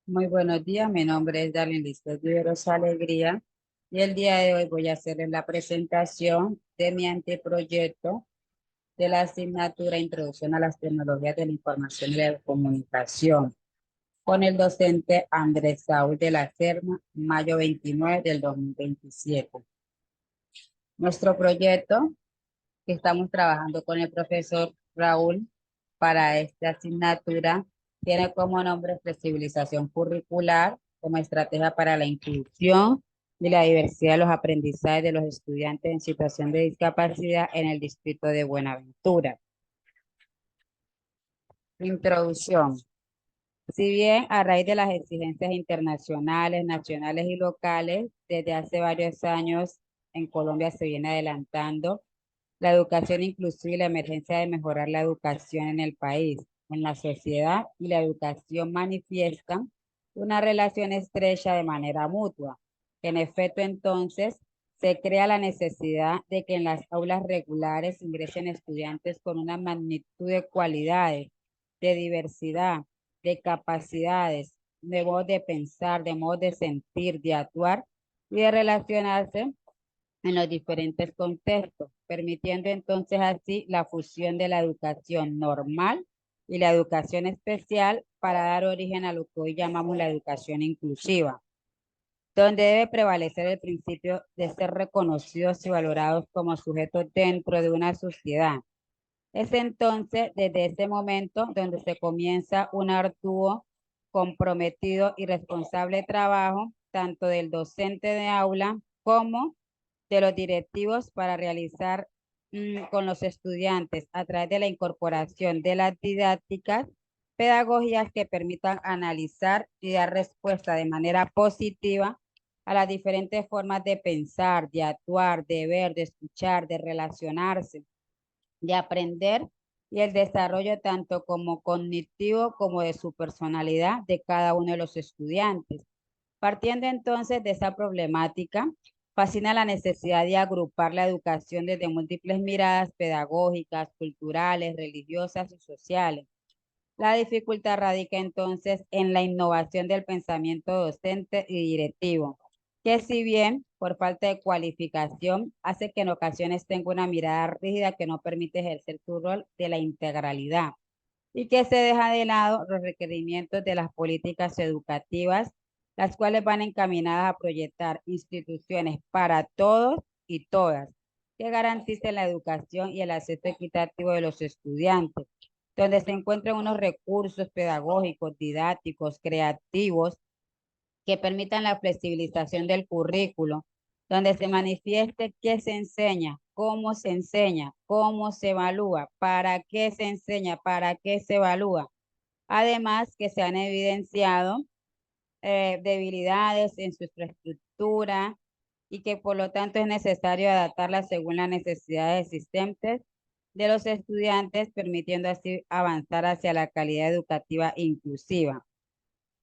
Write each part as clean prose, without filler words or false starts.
Muy buenos días, mi nombre es Darlene Lisbeth Viveros Alegría y el día de hoy voy a hacerles la presentación de mi anteproyecto de la asignatura Introducción a las Tecnologías de la Información y la Comunicación con el docente Andrés Saúl de la Serna, mayo 29 del 2027. Nuestro proyecto que estamos trabajando con el profesor Raúl para esta asignatura tiene como nombre flexibilización curricular como estrategia para la inclusión y la diversidad de los aprendizajes de los estudiantes en situación de discapacidad en el distrito de Buenaventura. Introducción. Si bien a raíz de las exigencias internacionales, nacionales y locales, desde hace varios años en Colombia se viene adelantando la educación inclusiva y la emergencia de mejorar la educación en el país, en la sociedad y la educación manifiestan una relación estrecha de manera mutua. En efecto, entonces, se crea la necesidad de que en las aulas regulares ingresen estudiantes con una magnitud de cualidades, de diversidad, de capacidades, de modo de pensar, de modo de sentir, de actuar y de relacionarse en los diferentes contextos, permitiendo entonces así la fusión de la educación normal y la educación especial para dar origen a lo que hoy llamamos la educación inclusiva, donde debe prevalecer el principio de ser reconocidos y valorados como sujetos dentro de una sociedad. Es entonces desde ese momento donde se comienza un arduo, comprometido y responsable trabajo, tanto del docente de aula como de los directivos para realizar con los estudiantes a través de la incorporación de las didácticas, pedagogías que permitan analizar y dar respuesta de manera positiva a las diferentes formas de pensar, de actuar, de ver, de escuchar, de relacionarse, de aprender y el desarrollo tanto como cognitivo como de su personalidad de cada uno de los estudiantes. Partiendo entonces de esa problemática, fascina la necesidad de agrupar la educación desde múltiples miradas pedagógicas, culturales, religiosas y sociales. La dificultad radica entonces en la innovación del pensamiento docente y directivo, que si bien por falta de cualificación hace que en ocasiones tenga una mirada rígida que no permite ejercer su rol de la integralidad y que se deja de lado los requerimientos de las políticas educativas, las cuales van encaminadas a proyectar instituciones para todos y todas, que garanticen la educación y el acceso equitativo de los estudiantes, donde se encuentren unos recursos pedagógicos, didácticos, creativos, que permitan la flexibilización del currículo, donde se manifieste qué se enseña, cómo se evalúa, para qué se enseña, para qué se evalúa. Además, que se han evidenciado debilidades en su infraestructura y que por lo tanto es necesario adaptarla según las necesidades existentes de los estudiantes, permitiendo así avanzar hacia la calidad educativa inclusiva.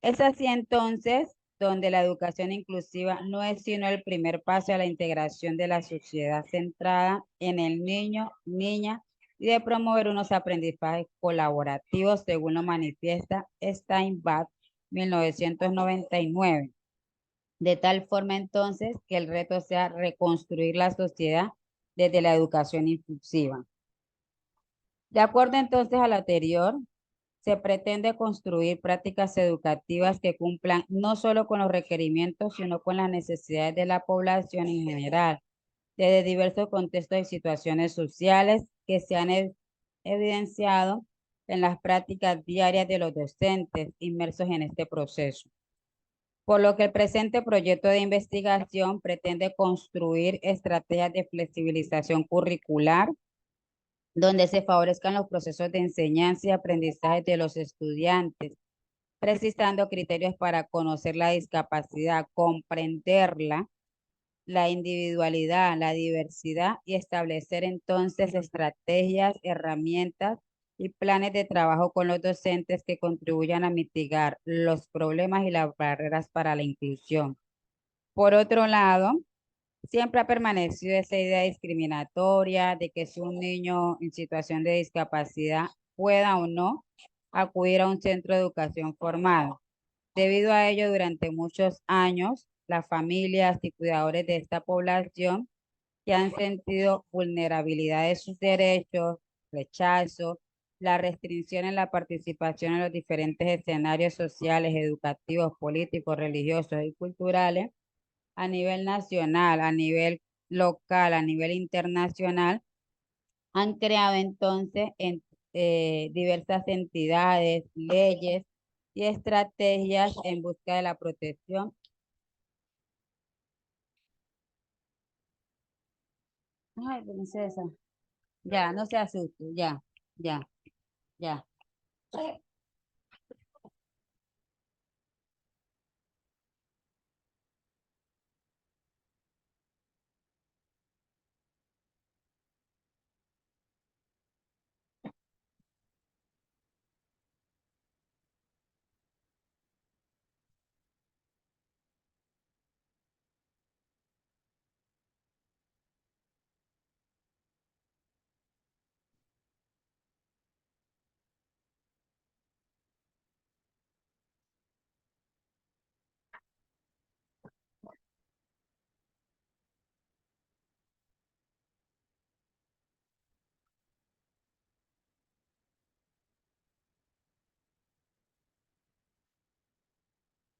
Es así entonces donde la educación inclusiva no es sino el primer paso a la integración de la sociedad centrada en el niño, niña y de promover unos aprendizajes colaborativos según lo manifiesta Steinbach 1999. De tal forma entonces que el reto sea reconstruir la sociedad desde la educación inclusiva. De acuerdo entonces a lo anterior, se pretende construir prácticas educativas que cumplan no solo con los requerimientos, sino con las necesidades de la población en general, desde diversos contextos y situaciones sociales que se han evidenciado en las prácticas diarias de los docentes inmersos en este proceso. Por lo que el presente proyecto de investigación pretende construir estrategias de flexibilización curricular donde se favorezcan los procesos de enseñanza y aprendizaje de los estudiantes, precisando criterios para conocer la discapacidad, comprenderla, la individualidad, la diversidad y establecer entonces estrategias, herramientas y planes de trabajo con los docentes que contribuyan a mitigar los problemas y las barreras para la inclusión. Por otro lado, siempre ha permanecido esa idea discriminatoria de que si un niño en situación de discapacidad pueda o no acudir a un centro de educación formal. Debido a ello, durante muchos años, las familias y cuidadores de esta población que han sentido vulnerabilidad de sus derechos, rechazo, la restricción en la participación en los diferentes escenarios sociales, educativos, políticos, religiosos y culturales a nivel nacional, a nivel local, a nivel internacional, han creado entonces diversas entidades, leyes y estrategias en busca de la protección. Ay, princesa, ya, no se asuste, ya, ya, ya.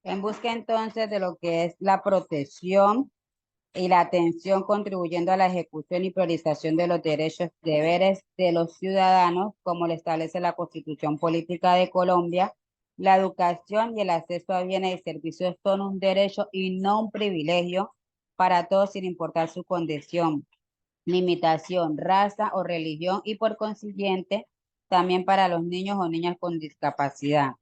En busca entonces de lo que es la protección y la atención contribuyendo a la ejecución y priorización de los derechos y deberes de los ciudadanos, como lo establece la Constitución Política de Colombia. La educación y el acceso a bienes y servicios son un derecho y no un privilegio para todos sin importar su condición, limitación, raza o religión y por consiguiente también para los niños o niñas con discapacidad.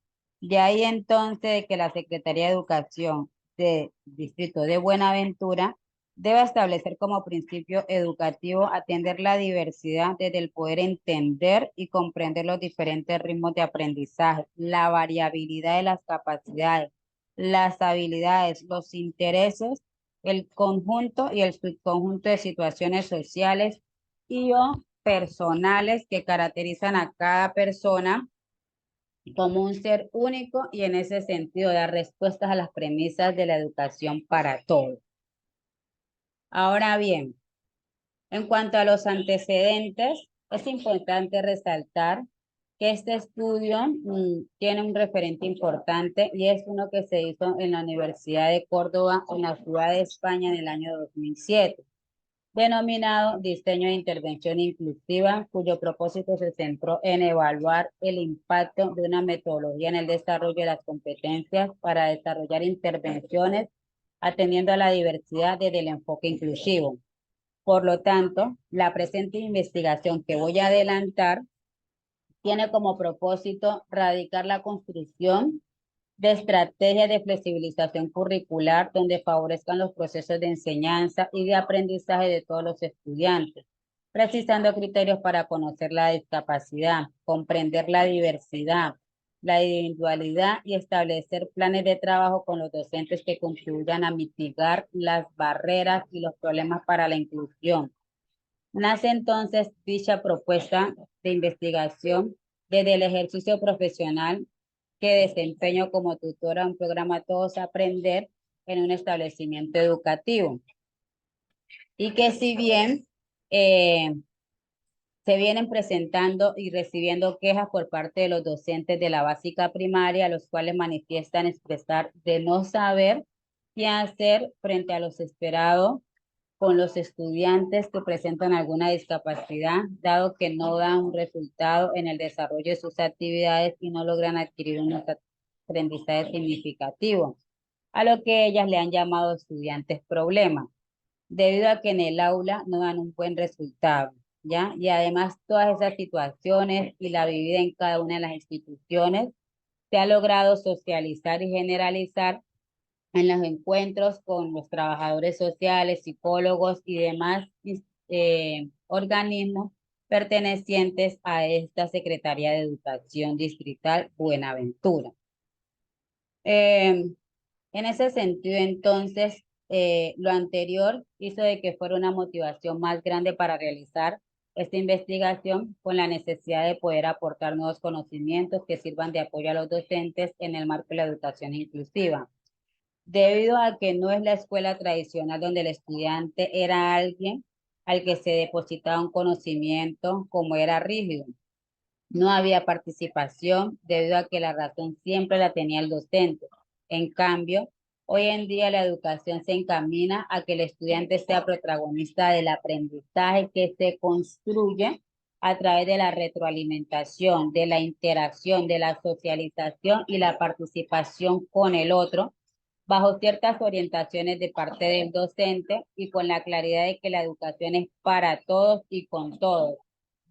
De ahí entonces que la Secretaría de Educación del Distrito de Buenaventura debe establecer como principio educativo atender la diversidad desde el poder entender y comprender los diferentes ritmos de aprendizaje, la variabilidad de las capacidades, las habilidades, los intereses, el conjunto y el subconjunto de situaciones sociales y o personales que caracterizan a cada persona como un ser único y en ese sentido dar respuestas a las premisas de la educación para todos. Ahora bien, en cuanto a los antecedentes, es importante resaltar que este estudio tiene un referente importante y es uno que se hizo en la Universidad de Córdoba, en la ciudad de España, en el año 2007, denominado Diseño de Intervención Inclusiva, cuyo propósito se centró en evaluar el impacto de una metodología en el desarrollo de las competencias para desarrollar intervenciones atendiendo a la diversidad desde el enfoque inclusivo. Por lo tanto, la presente investigación que voy a adelantar tiene como propósito radicar la construcción de estrategias de flexibilización curricular donde favorezcan los procesos de enseñanza y de aprendizaje de todos los estudiantes, precisando criterios para conocer la discapacidad, comprender la diversidad, la individualidad y establecer planes de trabajo con los docentes que contribuyan a mitigar las barreras y los problemas para la inclusión. Nace entonces dicha propuesta de investigación desde el ejercicio profesional que desempeño como tutora en un programa Todos Aprender en un establecimiento educativo. Y que si bien eh, se vienen presentando y recibiendo quejas por parte de los docentes de la básica primaria, los cuales manifiestan expresar de no saber qué hacer frente a los esperados con los estudiantes que presentan alguna discapacidad, dado que no dan un resultado en el desarrollo de sus actividades y no logran adquirir un aprendizaje significativo, a lo que ellas le han llamado estudiantes problemas, debido a que en el aula no dan un buen resultado, ¿ya? Y además todas esas situaciones y la vivida en cada una de las instituciones se ha logrado socializar y generalizar en los encuentros con los trabajadores sociales, psicólogos y demás organismos pertenecientes a esta Secretaría de Educación Distrital Buenaventura. En ese sentido, entonces, lo anterior hizo de que fuera una motivación más grande para realizar esta investigación con la necesidad de poder aportar nuevos conocimientos que sirvan de apoyo a los docentes en el marco de la educación inclusiva. Debido a que no es la escuela tradicional donde el estudiante era alguien al que se depositaba un conocimiento como era rígido. No había participación debido a que la razón siempre la tenía el docente. En cambio, hoy en día la educación se encamina a que el estudiante sea protagonista del aprendizaje que se construye a través de la retroalimentación, de la interacción, de la socialización y la participación con el otro, bajo ciertas orientaciones de parte del docente y con la claridad de que la educación es para todos y con todos,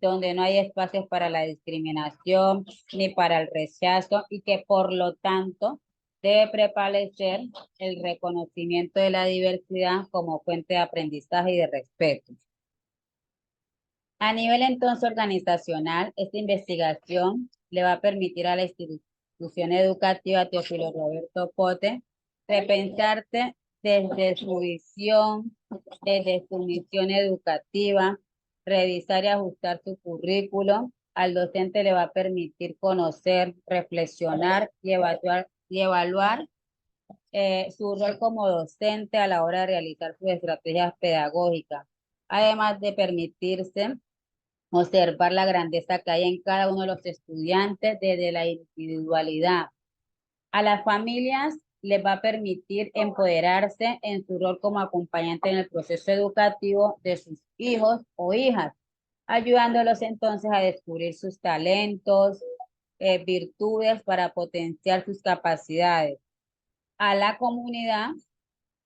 donde no hay espacios para la discriminación ni para el rechazo y que por lo tanto debe prevalecer el reconocimiento de la diversidad como fuente de aprendizaje y de respeto. A nivel entonces organizacional, esta investigación le va a permitir a la institución educativa Teófilo Roberto Pote repensarse desde su visión, desde su misión educativa, revisar y ajustar su currículo. Al docente le va a permitir conocer, reflexionar y evaluar su rol como docente a la hora de realizar sus estrategias pedagógicas, además de permitirse observar la grandeza que hay en cada uno de los estudiantes desde la individualidad. A las familias les va a permitir empoderarse en su rol como acompañante en el proceso educativo de sus hijos o hijas, ayudándolos entonces a descubrir sus talentos, virtudes para potenciar sus capacidades. A la comunidad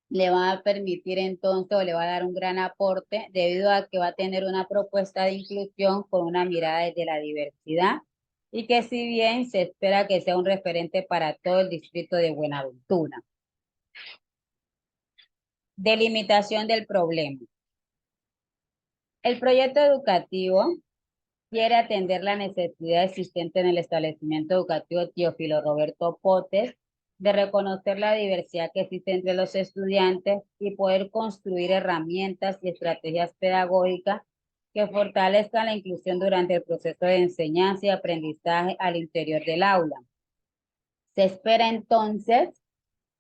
le va a permitir entonces o le va a dar un gran aporte debido a que va a tener una propuesta de inclusión con una mirada desde la diversidad y que si bien se espera que sea un referente para todo el distrito de Buenaventura. Delimitación del problema. El proyecto educativo quiere atender la necesidad existente en el establecimiento educativo Teófilo Roberto Potes de reconocer la diversidad que existe entre los estudiantes y poder construir herramientas y estrategias pedagógicas que fortalezcan la inclusión durante el proceso de enseñanza y aprendizaje al interior del aula. Se espera entonces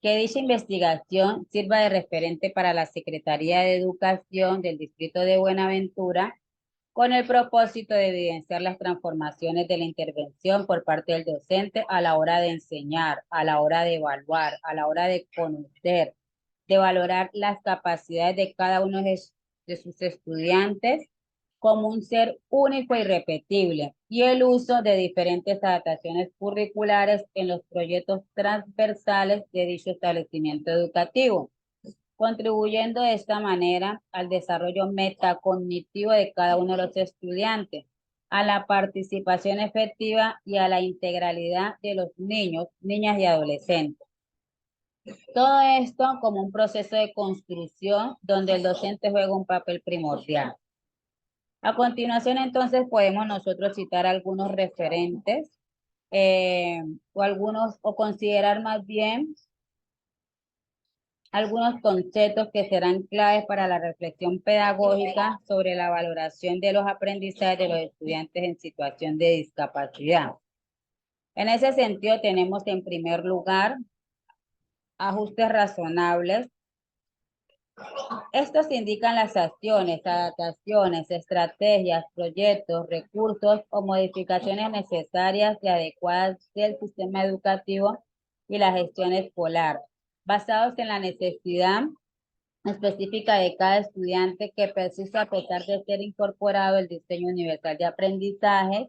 que dicha investigación sirva de referente para la Secretaría de Educación del Distrito de Buenaventura con el propósito de evidenciar las transformaciones de la intervención por parte del docente a la hora de enseñar, a la hora de evaluar, a la hora de conocer, de valorar las capacidades de cada uno de sus estudiantes como un ser único e irrepetible y el uso de diferentes adaptaciones curriculares en los proyectos transversales de dicho establecimiento educativo, contribuyendo de esta manera al desarrollo metacognitivo de cada uno de los estudiantes, a la participación efectiva y a la integralidad de los niños, niñas y adolescentes. Todo esto como un proceso de construcción donde el docente juega un papel primordial. A continuación, entonces, podemos nosotros citar algunos referentes o considerar más bien algunos conceptos que serán claves para la reflexión pedagógica sobre la valoración de los aprendizajes de los estudiantes en situación de discapacidad. En ese sentido, tenemos en primer lugar ajustes razonables. Estos indican las acciones, adaptaciones, estrategias, proyectos, recursos o modificaciones necesarias y adecuadas del sistema educativo y la gestión escolar, basados en la necesidad específica de cada estudiante que persiste a pesar de ser incorporado el diseño universal de aprendizaje.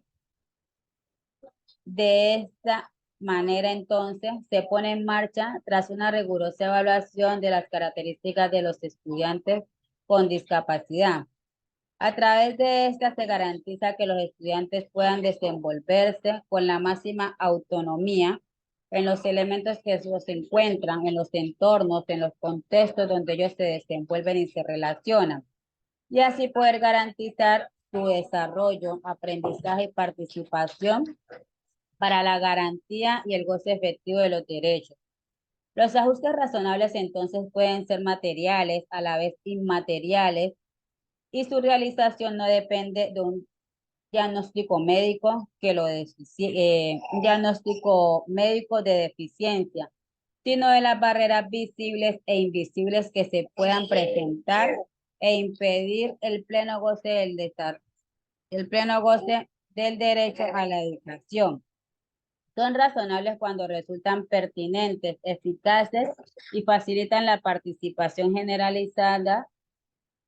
De esta manera, entonces, se pone en marcha tras una rigurosa evaluación de las características de los estudiantes con discapacidad. A través de esta se garantiza que los estudiantes puedan desenvolverse con la máxima autonomía en los elementos que se encuentran, en los entornos, en los contextos donde ellos se desenvuelven y se relacionan, y así poder garantizar su desarrollo, aprendizaje y participación para la garantía y el goce efectivo de los derechos. Los ajustes razonables entonces pueden ser materiales, a la vez inmateriales, y su realización no depende de un diagnóstico médico un diagnóstico médico de deficiencia, sino de las barreras visibles e invisibles que se puedan presentar e impedir el pleno goce del derecho a la educación. Son razonables cuando resultan pertinentes, eficaces y facilitan la participación generalizada,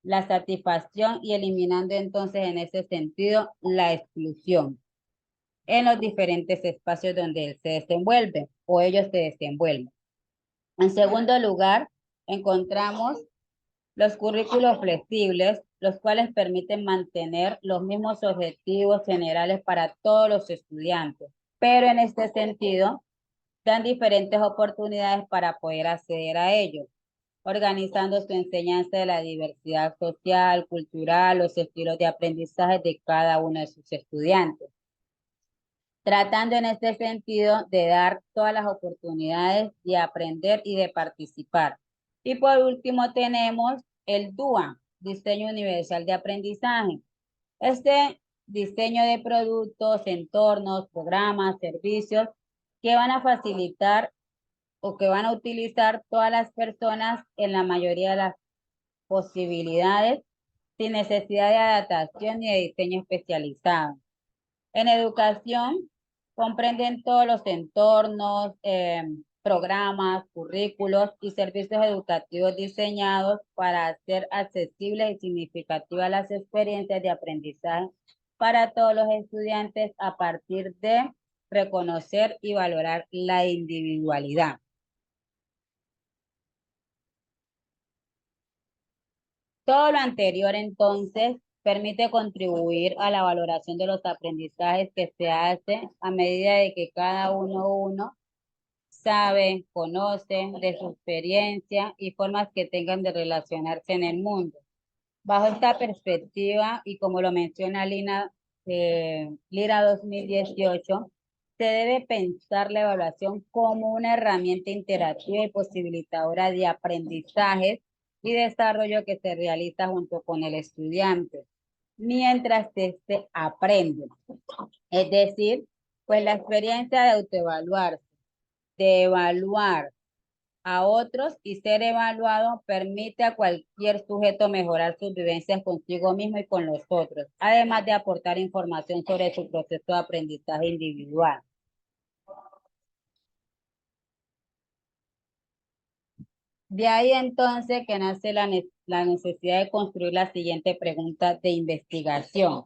la satisfacción y eliminando entonces en ese sentido la exclusión en los diferentes espacios donde él se desenvuelve o ellos se desenvuelven. En segundo lugar, encontramos los currículos flexibles, los cuales permiten mantener los mismos objetivos generales para todos los estudiantes, pero en este sentido dan diferentes oportunidades para poder acceder a ellos, organizando su enseñanza de la diversidad social, cultural, los estilos de aprendizaje de cada uno de sus estudiantes, tratando en este sentido de dar todas las oportunidades de aprender y de participar. Y por último tenemos el DUA, Diseño Universal de Aprendizaje. Este diseño de productos, entornos, programas, servicios que van a facilitar o que van a utilizar todas las personas en la mayoría de las posibilidades sin necesidad de adaptación ni de diseño especializado. En educación comprenden todos los entornos, programas, currículos y servicios educativos diseñados para hacer accesibles y significativas las experiencias de aprendizaje para todos los estudiantes a partir de reconocer y valorar la individualidad. Todo lo anterior, entonces, permite contribuir a la valoración de los aprendizajes que se hace a medida de que cada uno sabe, conoce de su experiencia y formas que tengan de relacionarse en el mundo. Bajo esta perspectiva, y como lo menciona Lira 2018, se debe pensar la evaluación como una herramienta interactiva y posibilitadora de aprendizajes y desarrollo que se realiza junto con el estudiante, mientras éste aprende. Es decir, pues la experiencia de autoevaluarse, de evaluar a otros y ser evaluado permite a cualquier sujeto mejorar sus vivencias consigo mismo y con los otros, además de aportar información sobre su proceso de aprendizaje individual. De ahí entonces que nace la necesidad de construir la siguiente pregunta de investigación.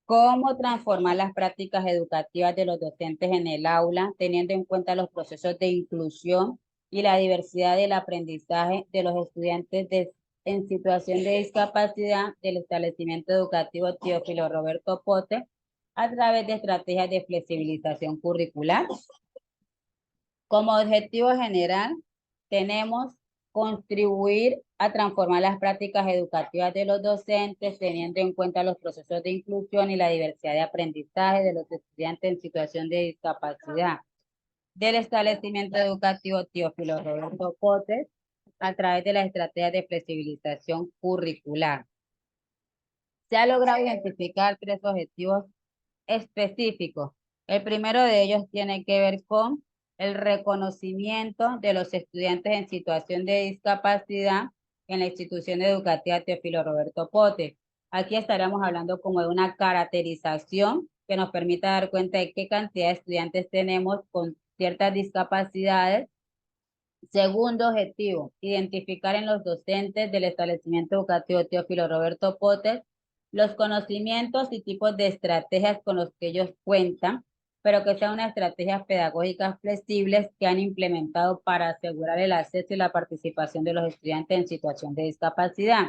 ¿Cómo transformar las prácticas educativas de los docentes en el aula, teniendo en cuenta los procesos de inclusión y la diversidad del aprendizaje de los estudiantes en situación de discapacidad del establecimiento educativo Teófilo Roberto Pote a través de estrategias de flexibilización curricular? Como objetivo general, tenemos contribuir a transformar las prácticas educativas de los docentes, teniendo en cuenta los procesos de inclusión y la diversidad de aprendizaje de los estudiantes en situación de discapacidad del establecimiento educativo Teófilo Roberto Cotes a través de las estrategias de flexibilización curricular. Se ha logrado identificar 3 objetivos específicos. El primero de ellos tiene que ver con el reconocimiento de los estudiantes en situación de discapacidad en la institución educativa Teófilo Roberto Pote. Aquí estaremos hablando como de una caracterización que nos permita dar cuenta de qué cantidad de estudiantes tenemos con ciertas discapacidades. Segundo objetivo, identificar en los docentes del establecimiento educativo Teófilo Roberto Potes los conocimientos y tipos de estrategias con los que ellos cuentan, pero que sean unas estrategias pedagógicas flexibles que han implementado para asegurar el acceso y la participación de los estudiantes en situación de discapacidad.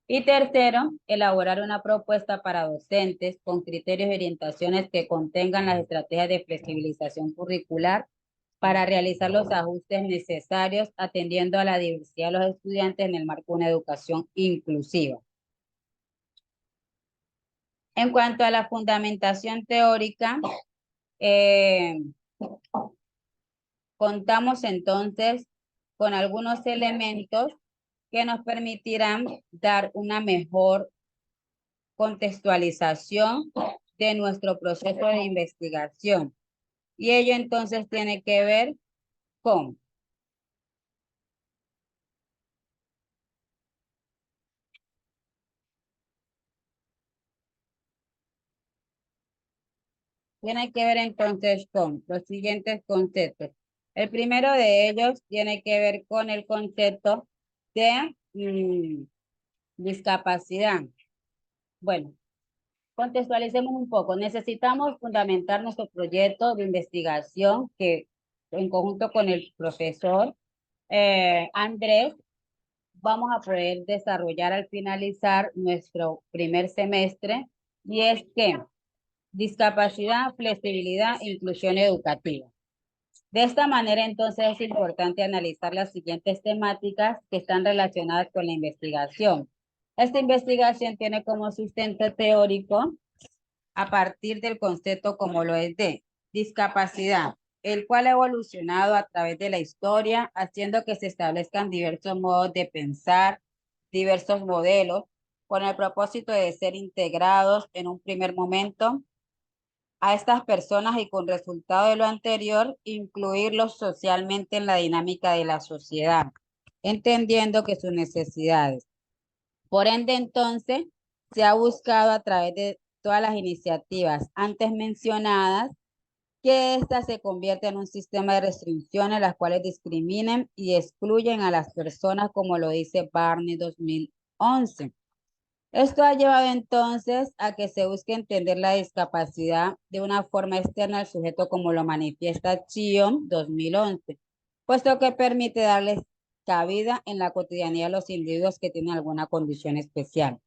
Y tercero, elaborar una propuesta para docentes con criterios y orientaciones que contengan las estrategias de flexibilización curricular para realizar los ajustes necesarios atendiendo a la diversidad de los estudiantes en el marco de una educación inclusiva. En cuanto a la fundamentación teórica, contamos entonces con algunos elementos que nos permitirán dar una mejor contextualización de nuestro proceso de investigación. Y ello entonces tiene que ver entonces con los siguientes conceptos. El primero de ellos tiene que ver con el concepto de discapacidad. Bueno, contextualicemos un poco. Necesitamos fundamentar nuestro proyecto de investigación que en conjunto con el profesor Andrés vamos a poder desarrollar al finalizar nuestro primer semestre, y es que discapacidad, flexibilidad e inclusión educativa. De esta manera, entonces, es importante analizar las siguientes temáticas que están relacionadas con la investigación. Esta investigación tiene como sustento teórico a partir del concepto como lo es de discapacidad, el cual ha evolucionado a través de la historia, haciendo que se establezcan diversos modos de pensar, diversos modelos, con el propósito de ser integrados en un primer momento a estas personas y con resultado de lo anterior, incluirlos socialmente en la dinámica de la sociedad, entendiendo que sus necesidades. Por ende, entonces, se ha buscado a través de todas las iniciativas antes mencionadas que ésta se convierta en un sistema de restricciones las cuales discriminen y excluyen a las personas, como lo dice Barney 2011. Esto ha llevado entonces a que se busque entender la discapacidad de una forma externa al sujeto, como lo manifiesta Chiom 2011, puesto que permite darles cabida en la cotidianidad a los individuos que tienen alguna condición especial.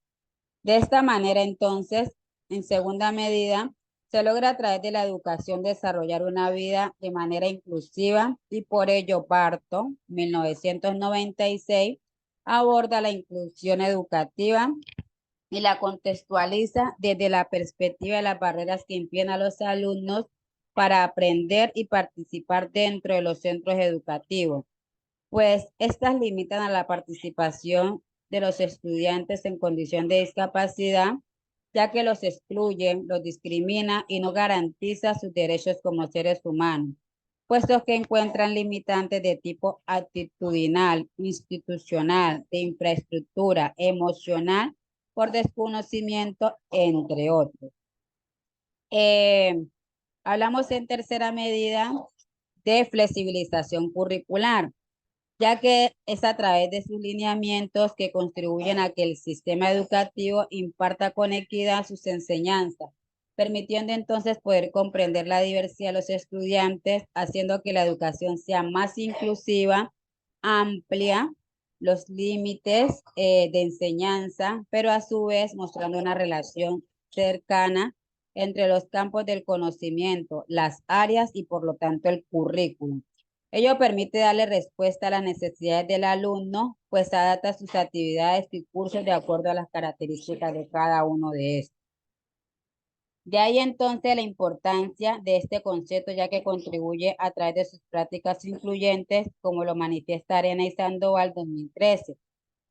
De esta manera, entonces, en segunda medida, se logra a través de la educación desarrollar una vida de manera inclusiva, y por ello Barton, 1996, aborda la inclusión educativa y la contextualiza desde la perspectiva de las barreras que impiden a los alumnos para aprender y participar dentro de los centros educativos, pues estas limitan a la participación de los estudiantes en condición de discapacidad, ya que los excluye, los discrimina y no garantiza sus derechos como seres humanos, puesto que encuentran limitantes de tipo actitudinal, institucional, de infraestructura, emocional, por desconocimiento, entre otros. Eh, Hablamos en tercera medida de flexibilización curricular, ya que es a través de sus lineamientos que contribuyen a que el sistema educativo imparta con equidad sus enseñanzas, permitiendo entonces poder comprender la diversidad de los estudiantes, haciendo que la educación sea más inclusiva, amplia los límites de enseñanza, pero a su vez mostrando una relación cercana entre los campos del conocimiento, las áreas y por lo tanto el currículum. Ello permite darle respuesta a las necesidades del alumno, pues adapta sus actividades y cursos de acuerdo a las características de cada uno de estos. De ahí entonces la importancia de este concepto, ya que contribuye a través de sus prácticas incluyentes, como lo manifiesta Arena y Sandoval 2013.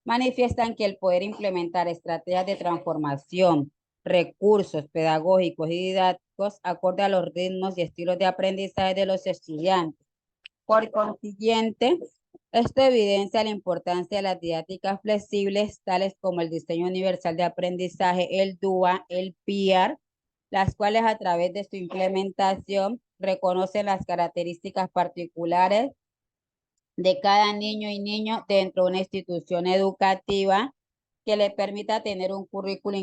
Manifiestan que el poder implementar estrategias de transformación, recursos pedagógicos y didácticos acorde a los ritmos y estilos de aprendizaje de los estudiantes. Por consiguiente, esto evidencia la importancia de las didácticas flexibles, tales como el diseño universal de aprendizaje, el DUA, el PIAR, las cuales a través de su implementación reconocen las características particulares de cada niño y niño dentro de una institución educativa, que le permita tener un currículo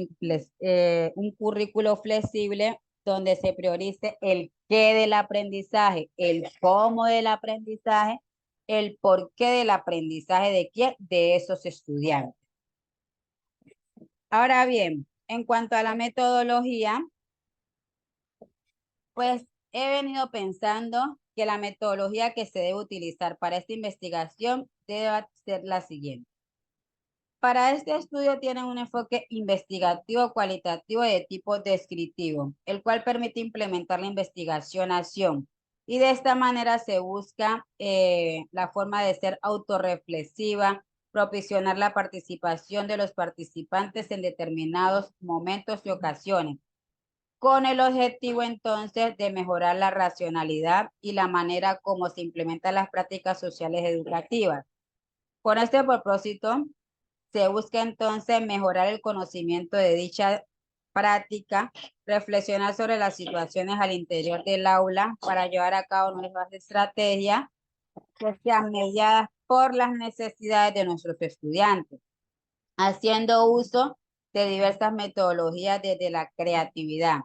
flexible donde se priorice el qué del aprendizaje, el cómo del aprendizaje, el por qué del aprendizaje de quién, de esos estudiantes. Ahora bien, en cuanto a la metodología, pues he venido pensando que la metodología que se debe utilizar para esta investigación debe ser la siguiente. Para este estudio tienen un enfoque investigativo, cualitativo y de tipo descriptivo, el cual permite implementar la investigación-acción. Y de esta manera se busca la forma de ser autorreflexiva, proporcionar la participación de los participantes en determinados momentos y ocasiones, con el objetivo entonces de mejorar la racionalidad y la manera como se implementan las prácticas sociales educativas. Con este propósito, se busca entonces mejorar el conocimiento de dicha práctica, reflexionar sobre las situaciones al interior del aula para llevar a cabo nuevas estrategias que sean mediadas por las necesidades de nuestros estudiantes, haciendo uso de diversas metodologías desde la creatividad.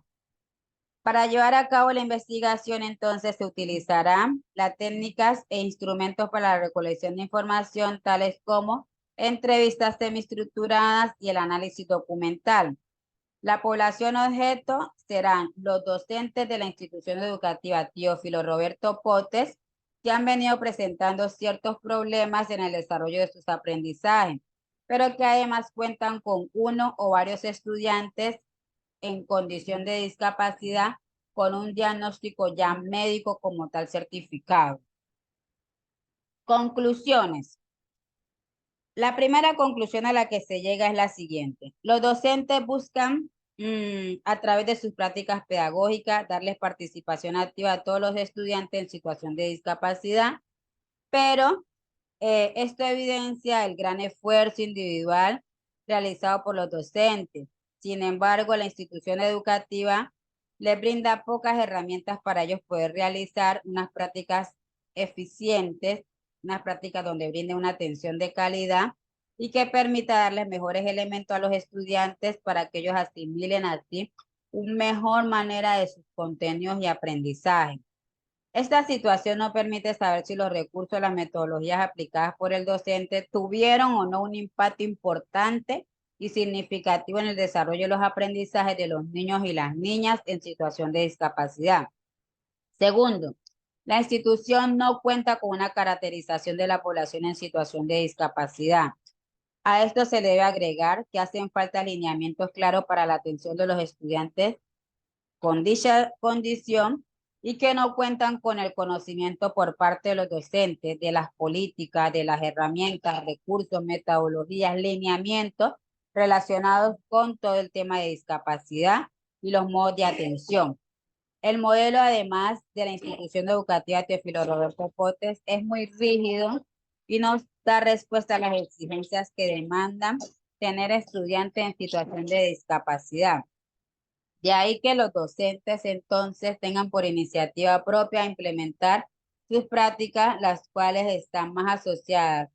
Para llevar a cabo la investigación, entonces, se utilizarán las técnicas e instrumentos para la recolección de información, tales como entrevistas semiestructuradas y el análisis documental. La población objeto serán los docentes de la institución educativa Teófilo Roberto Potes, que han venido presentando ciertos problemas en el desarrollo de sus aprendizajes, pero que además cuentan con uno o varios estudiantes en condición de discapacidad con un diagnóstico ya médico como tal certificado. Conclusiones. La primera conclusión a la que se llega es la siguiente. Los docentes buscan a través de sus prácticas pedagógicas darles participación activa a todos los estudiantes en situación de discapacidad, pero esto evidencia el gran esfuerzo individual realizado por los docentes. Sin embargo, la institución educativa les brinda pocas herramientas para ellos poder realizar unas prácticas eficientes, unas prácticas donde brinden una atención de calidad y que permita darles mejores elementos a los estudiantes para que ellos asimilen así una mejor manera de sus contenidos y aprendizaje. Esta situación no permite saber si los recursos o las metodologías aplicadas por el docente tuvieron o no un impacto importante y significativo en el desarrollo de los aprendizajes de los niños y las niñas en situación de discapacidad. Segundo, la institución no cuenta con una caracterización de la población en situación de discapacidad. A esto se debe agregar que hacen falta alineamientos claros para la atención de los estudiantes con dicha condición y que no cuentan con el conocimiento por parte de los docentes de las políticas, de las herramientas, recursos, metodologías, lineamientos relacionados con todo el tema de discapacidad y los modos de atención. El modelo, además de la institución educativa Teófilo Roberto Potes, es muy rígido y no da respuesta a las exigencias que demandan tener estudiantes en situación de discapacidad. De ahí que los docentes entonces tengan por iniciativa propia implementar sus prácticas, las cuales están más asociadas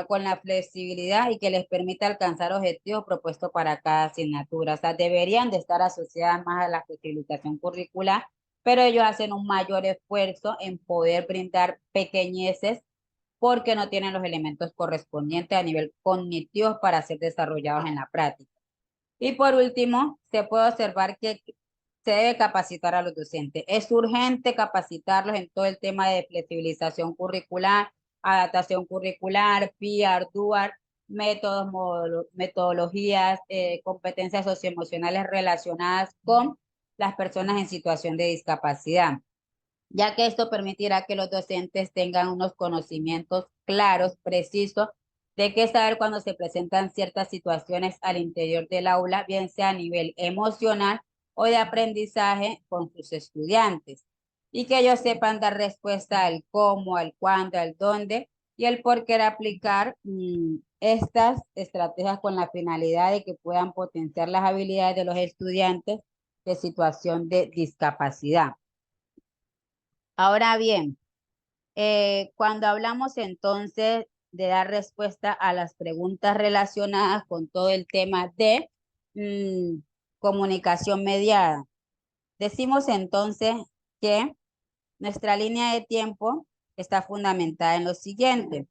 con la flexibilidad y que les permita alcanzar objetivos propuestos para cada asignatura. O sea, deberían de estar asociadas más a la flexibilización curricular, pero ellos hacen un mayor esfuerzo en poder brindar pequeñeces porque no tienen los elementos correspondientes a nivel cognitivo para ser desarrollados en la práctica. Y por último, se puede observar que se debe capacitar a los docentes. Es urgente capacitarlos en todo el tema de flexibilización curricular, adaptación curricular, PIAR, DUAR, métodos, metodologías, competencias socioemocionales relacionadas con las personas en situación de discapacidad, ya que esto permitirá que los docentes tengan unos conocimientos claros, precisos, de qué saber cuando se presentan ciertas situaciones al interior del aula, bien sea a nivel emocional o de aprendizaje con sus estudiantes, y que ellos sepan dar respuesta al cómo, al cuándo, al dónde y el por qué aplicar estas estrategias con la finalidad de que puedan potenciar las habilidades de los estudiantes de situación de discapacidad. Ahora bien, cuando hablamos entonces de dar respuesta a las preguntas relacionadas con todo el tema de comunicación mediada, decimos entonces que nuestra línea de tiempo está fundamentada en lo siguiente.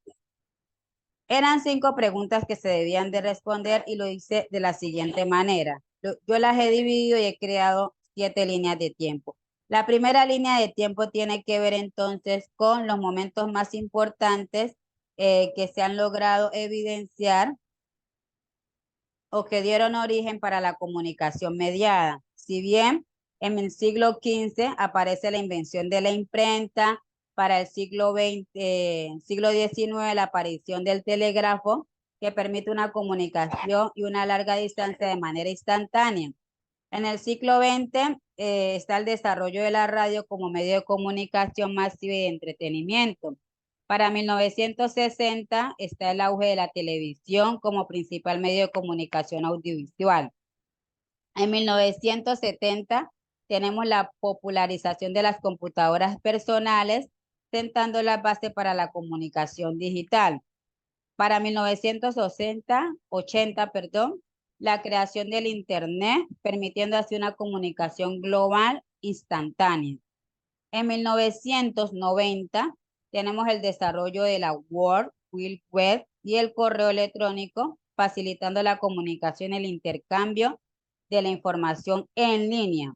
Eran 5 preguntas que se debían de responder y lo hice de la siguiente manera. Yo las he dividido y he creado 7 líneas de tiempo. La primera línea de tiempo tiene que ver entonces con los momentos más importantes que se han logrado evidenciar o que dieron origen para la comunicación mediada. Si bien en el siglo XV aparece la invención de la imprenta, para el siglo XIX, la aparición del telégrafo, que permite una comunicación y una larga distancia de manera instantánea. En el siglo XX está el desarrollo de la radio como medio de comunicación masiva y de entretenimiento. Para 1960 está el auge de la televisión como principal medio de comunicación audiovisual. En 1970 tenemos la popularización de las computadoras personales, sentando la base para la comunicación digital. Para 1980, la creación del Internet, permitiendo así una comunicación global instantánea. En 1990 tenemos el desarrollo de la World Wide Web y el correo electrónico, facilitando la comunicación y el intercambio de la información en línea.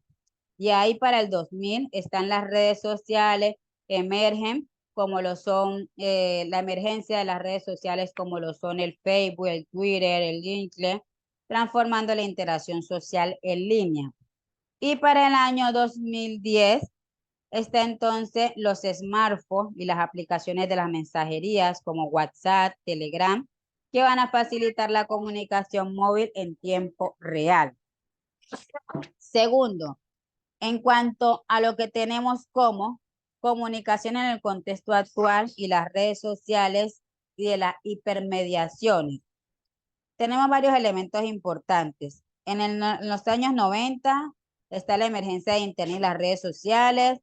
Y ahí para el 2000 están las redes sociales, emergen como lo son la emergencia de las redes sociales como lo son el Facebook, el Twitter, el LinkedIn, transformando la interacción social en línea. Y para el año 2010 está entonces los smartphones y las aplicaciones de las mensajerías como WhatsApp, Telegram, que van a facilitar la comunicación móvil en tiempo real. Segundo, en cuanto a lo que tenemos como comunicación en el contexto actual y las redes sociales y de las hipermediaciones, tenemos varios elementos importantes. En los años 90 está la emergencia de Internet y las redes sociales.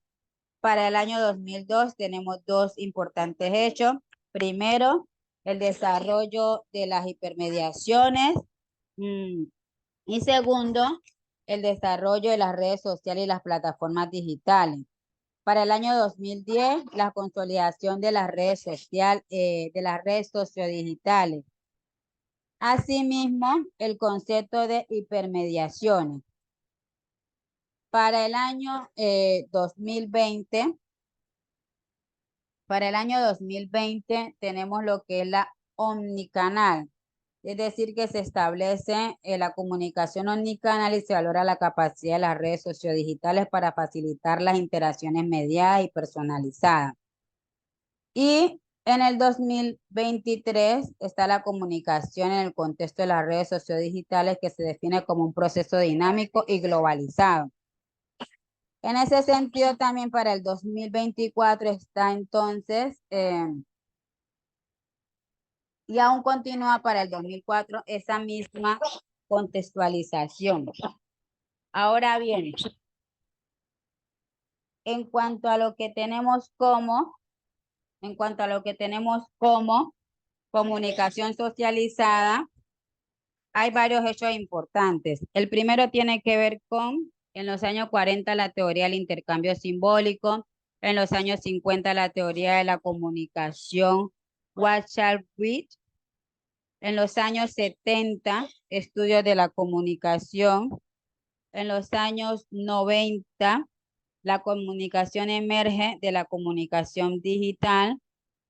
Para el año 2002 tenemos dos importantes hechos. Primero, el desarrollo de las hipermediaciones. Y segundo, el desarrollo de las redes sociales y las plataformas digitales. Para el año 2010, la consolidación de las redes sociodigitales. Asimismo, el concepto de hipermediaciones. Para el año 2020, tenemos lo que es la omnicanal. Es decir, que se establece la comunicación omnicanal y se valora la capacidad de las redes sociodigitales para facilitar las interacciones mediadas y personalizadas. Y en el 2023 está la comunicación en el contexto de las redes sociodigitales, que se define como un proceso dinámico y globalizado. En ese sentido, también para el 2024 está entonces y aún continúa para el 2004 esa misma contextualización. Ahora bien, en cuanto a lo que tenemos como comunicación socializada, hay varios hechos importantes. El primero tiene que ver con, en los años 40, la teoría del intercambio simbólico, en los años 50, la teoría de la comunicación Wadsworth. En los años 70, estudios de la comunicación. En los años 90, la comunicación emerge de la comunicación digital.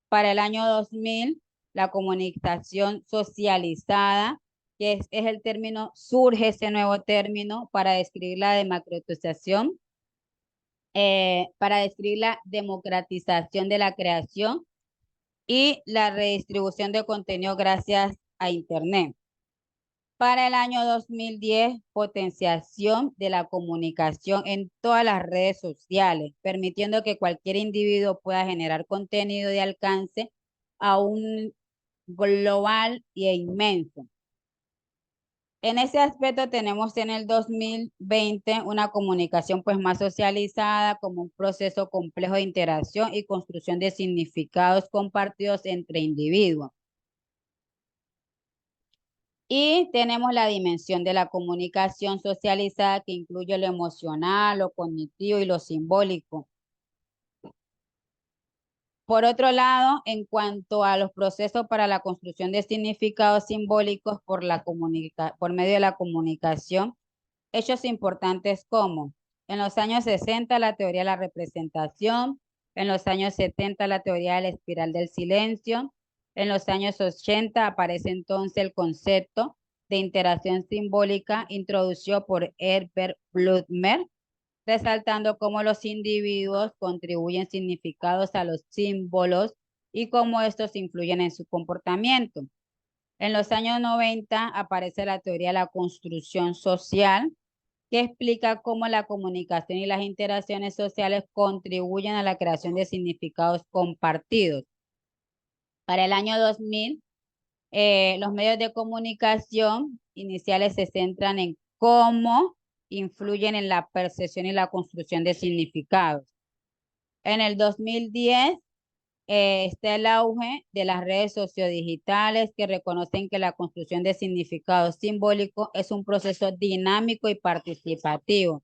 Para el año 2000, la comunicación socializada, que es el término, surge ese nuevo término para describir la democratización, de la creación y la redistribución de contenido gracias a Internet. Para el año 2010, potenciación de la comunicación en todas las redes sociales, permitiendo que cualquier individuo pueda generar contenido de alcance a un global e inmenso. En ese aspecto tenemos en el 2020 una comunicación pues más socializada como un proceso complejo de interacción y construcción de significados compartidos entre individuos. Y tenemos la dimensión de la comunicación socializada, que incluye lo emocional, lo cognitivo y lo simbólico. Por otro lado, en cuanto a los procesos para la construcción de significados simbólicos por medio de la comunicación, hechos importantes como en los años 60 la teoría de la representación, en los años 70 la teoría de la espiral del silencio, en los años 80 aparece entonces el concepto de interacción simbólica introducido por Herbert Blumer. resaltando cómo los individuos contribuyen significados a los símbolos y cómo estos influyen en su comportamiento. En los años 90 aparece la teoría de la construcción social, que explica cómo la comunicación y las interacciones sociales contribuyen a la creación de significados compartidos. Para el año 2000, los medios de comunicación iniciales se centran en cómo influyen en la percepción y la construcción de significados. En el 2010 está el auge de las redes sociodigitales que reconocen que la construcción de significados simbólicos es un proceso dinámico y participativo,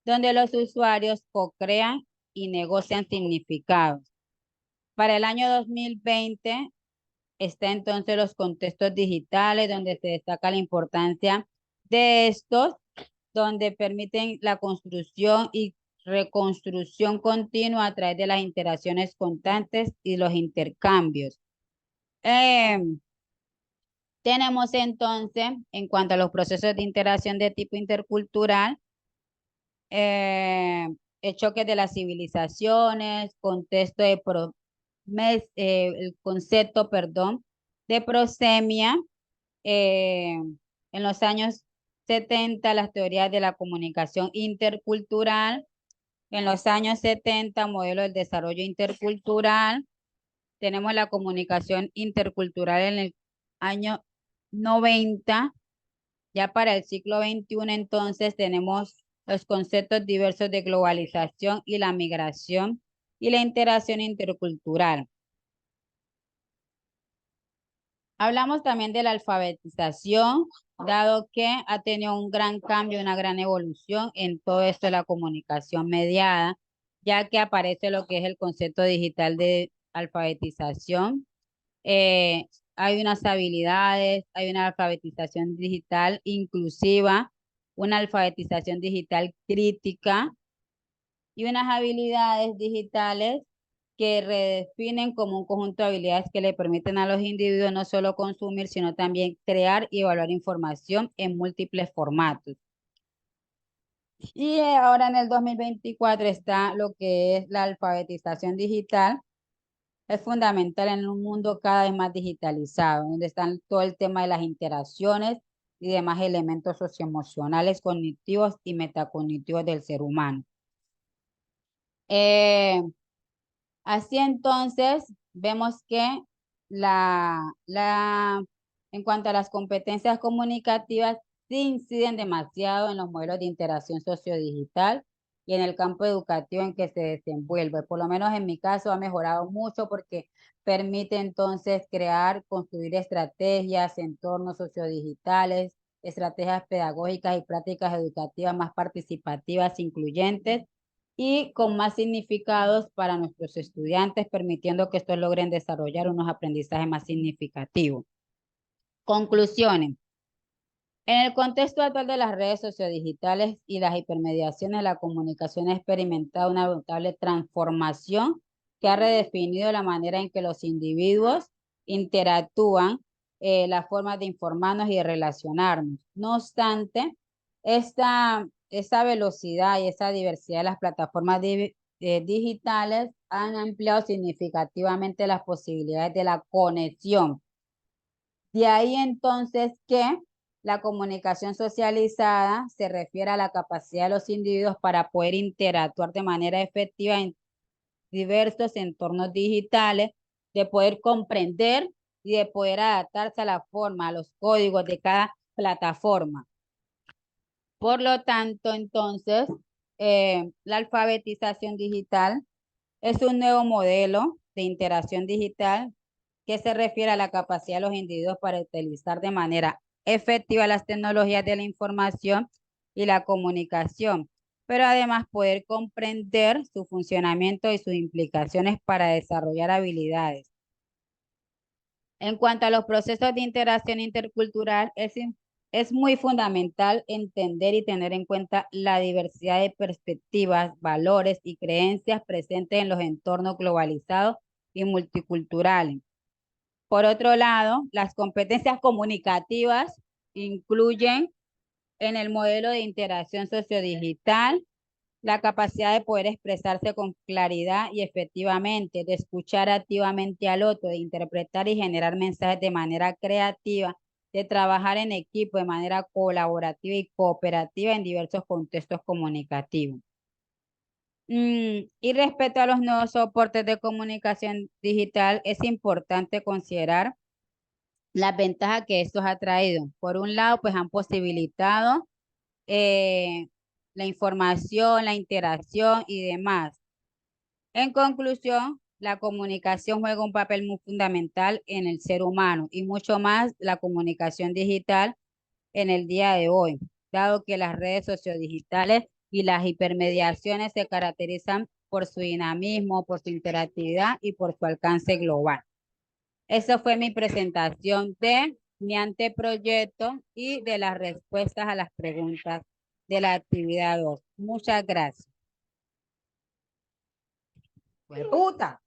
donde los usuarios co-crean y negocian significados. Para el año 2020 está entonces los contextos digitales, donde se destaca la importancia de estos, donde permiten la construcción y reconstrucción continua a través de las interacciones constantes y los intercambios. Tenemos entonces, en cuanto a los procesos de interacción de tipo intercultural, el choque de las civilizaciones, contexto de el concepto, perdón, de prosemia. En los años 70, las teorías de la comunicación intercultural. En los años 70, modelo del desarrollo intercultural. Tenemos la comunicación intercultural en el año 90. Ya para el siglo XXI, entonces, tenemos los conceptos diversos de globalización y la migración y la interacción intercultural. Hablamos también de la alfabetización, dado que ha tenido un gran cambio, una gran evolución en todo esto de la comunicación mediada, ya que aparece lo que es el concepto digital de alfabetización. Hay unas habilidades, hay una alfabetización digital inclusiva, una alfabetización digital crítica y unas habilidades digitales que redefinen como un conjunto de habilidades que le permiten a los individuos no solo consumir, sino también crear y evaluar información en múltiples formatos. Y ahora en el 2024 está lo que es la alfabetización digital. Es fundamental en un mundo cada vez más digitalizado, donde están todo el tema de las interacciones y demás elementos socioemocionales, cognitivos y metacognitivos del ser humano. Así entonces, vemos que en cuanto a las competencias comunicativas, sí inciden demasiado en los modelos de interacción sociodigital y en el campo educativo en que se desenvuelve. Por lo menos en mi caso ha mejorado mucho porque permite entonces crear, construir estrategias, entornos sociodigitales, estrategias pedagógicas y prácticas educativas más participativas, incluyentes y con más significados para nuestros estudiantes, permitiendo que estos logren desarrollar unos aprendizajes más significativos. Conclusiones. En el contexto actual de las redes sociodigitales y las hipermediaciones, la comunicación ha experimentado una notable transformación que ha redefinido la manera en que los individuos interactúan, las formas de informarnos y de relacionarnos. No obstante, esa velocidad y esa diversidad de las plataformas digitales han ampliado significativamente las posibilidades de la conexión. De ahí entonces que la comunicación socializada se refiere a la capacidad de los individuos para poder interactuar de manera efectiva en diversos entornos digitales, de poder comprender y de poder adaptarse a la forma, a los códigos de cada plataforma. Por lo tanto, entonces, la alfabetización digital es un nuevo modelo de interacción digital que se refiere a la capacidad de los individuos para utilizar de manera efectiva las tecnologías de la información y la comunicación, pero además poder comprender su funcionamiento y sus implicaciones para desarrollar habilidades. En cuanto a los procesos de interacción intercultural, es muy fundamental entender y tener en cuenta la diversidad de perspectivas, valores y creencias presentes en los entornos globalizados y multiculturales. Por otro lado, las competencias comunicativas incluyen en el modelo de interacción sociodigital la capacidad de poder expresarse con claridad y efectivamente, de escuchar activamente al otro, de interpretar y generar mensajes de manera creativa, de trabajar en equipo de manera colaborativa y cooperativa en diversos contextos comunicativos. Y respecto a los nuevos soportes de comunicación digital, es importante considerar las ventajas que estos ha traído. Por un lado, pues han posibilitado eh, la información, la interacción y demás. En conclusión, la comunicación juega un papel muy fundamental en el ser humano y mucho más la comunicación digital en el día de hoy, dado que las redes sociodigitales y las hipermediaciones se caracterizan por su dinamismo, por su interactividad y por su alcance global. Esa fue mi presentación de mi anteproyecto y de las respuestas a las preguntas de la actividad 2. Muchas gracias. ¡Puta!